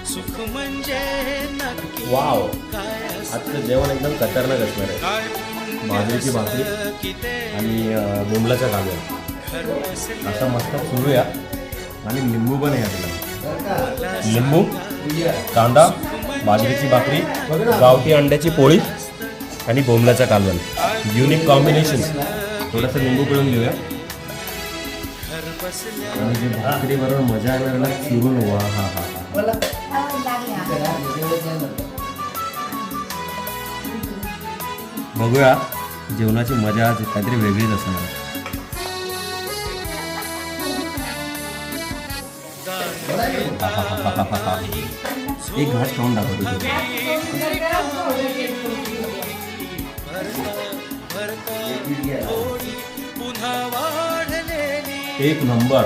सुख म्हणजे वाव, आजचं जेवण एकदम खतरनाक असणार आहे. बाजरीची भाकरी आणि बोंबलाच्या कालव्या असा मस्त सुरूया. आणि लिंबू पण आहे आपल्याला. लिंबू, कांदा, बाजरीची भाकरी, गावठी अंड्याची पोळी आणि बोंबलाच्या कालवण. Unique combination. थोडंसं लिंबू पिळून घेऊया. आणि जी भाकरी बरोबर मजा येणार ना चिरून. वा हा हा हा. बघूया जेवणाची मजा आज काहीतरी वेगळीच असणार. एक घास खाऊन दाखवतो. एक नंबर.